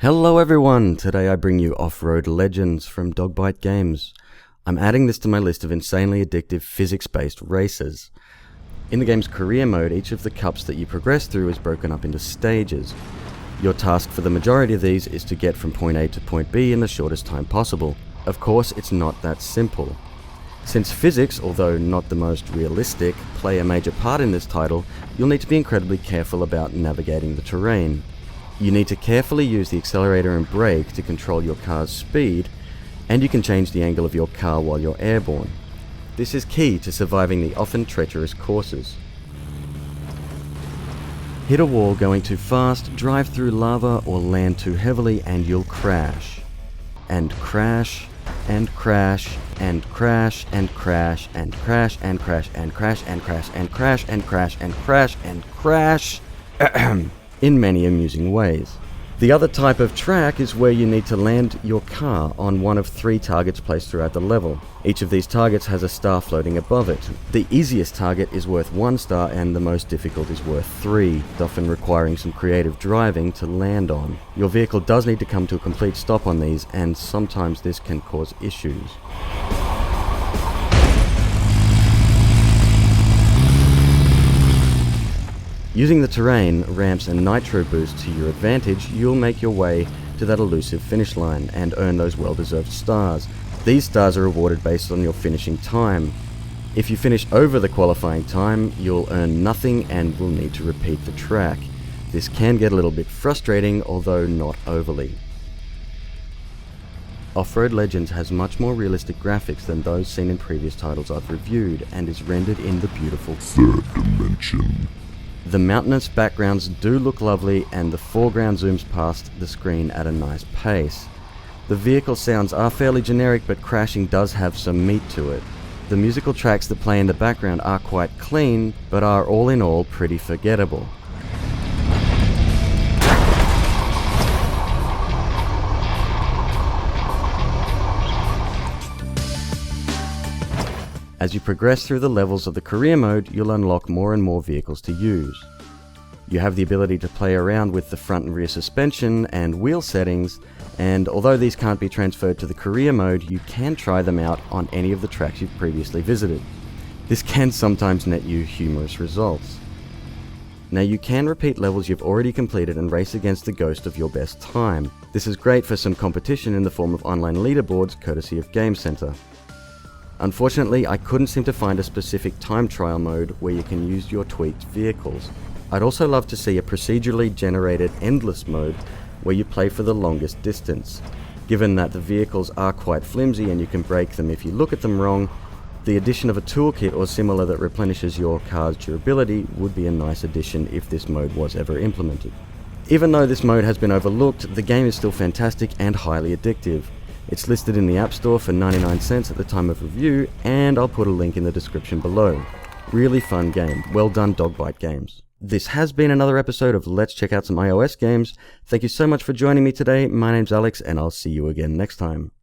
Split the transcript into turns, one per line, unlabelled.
Hello everyone! Today I bring you Offroad Legends from Dogbite Games. I'm adding this to my list of insanely addictive physics-based races. In the game's career mode, each of the cups that you progress through is broken up into stages. Your task for the majority of these is to get from point A to point B in the shortest time possible. Of course, it's not that simple. Since physics, although not the most realistic, play a major part in this title, you'll need to be incredibly careful about navigating the terrain. You need to carefully use the accelerator and brake to control your car's speed, and you can change the angle of your car while you're airborne. This is key to surviving the often treacherous courses. Hit a wall going too fast, drive through lava, or land too heavily and you'll crash. And crash, and crash, and crash, and crash, and crash, and crash, and crash, and crash, and crash, and crash, and crash, and crash, in many amusing ways. The other type of track is where you need to land your car on one of 3 targets placed throughout the level. Each of these targets has a star floating above it. The easiest target is worth 1 star and the most difficult is worth 3, often requiring some creative driving to land on. Your vehicle does need to come to a complete stop on these, and sometimes this can cause issues. Using the terrain, ramps and nitro boosts to your advantage, you'll make your way to that elusive finish line and earn those well-deserved stars. These stars are awarded based on your finishing time. If you finish over the qualifying time, you'll earn nothing and will need to repeat the track. This can get a little bit frustrating, although not overly. Offroad Legends has much more realistic graphics than those seen in previous titles I've reviewed, and is rendered in the beautiful third dimension. The mountainous backgrounds do look lovely, and the foreground zooms past the screen at a nice pace. The vehicle sounds are fairly generic, but crashing does have some meat to it. The musical tracks that play in the background are quite clean, but are all in all pretty forgettable. As you progress through the levels of the career mode, you'll unlock more and more vehicles to use. You have the ability to play around with the front and rear suspension and wheel settings, and although these can't be transferred to the career mode, you can try them out on any of the tracks you've previously visited. This can sometimes net you humorous results. Now, you can repeat levels you've already completed and race against the ghost of your best time. This is great for some competition in the form of online leaderboards courtesy of Game Center. Unfortunately, I couldn't seem to find a specific time trial mode where you can use your tweaked vehicles. I'd also love to see a procedurally generated endless mode where you play for the longest distance. Given that the vehicles are quite flimsy and you can break them if you look at them wrong, the addition of a toolkit or similar that replenishes your car's durability would be a nice addition if this mode was ever implemented. Even though this mode has been overlooked, the game is still fantastic and highly addictive. It's listed in the App Store for 99 cents at the time of review, and I'll put a link in the description below. Really fun game. Well done, Dogbite Games. This has been another episode of Let's Check Out Some iOS Games. Thank you so much for joining me today. My name's Alex, and I'll see you again next time.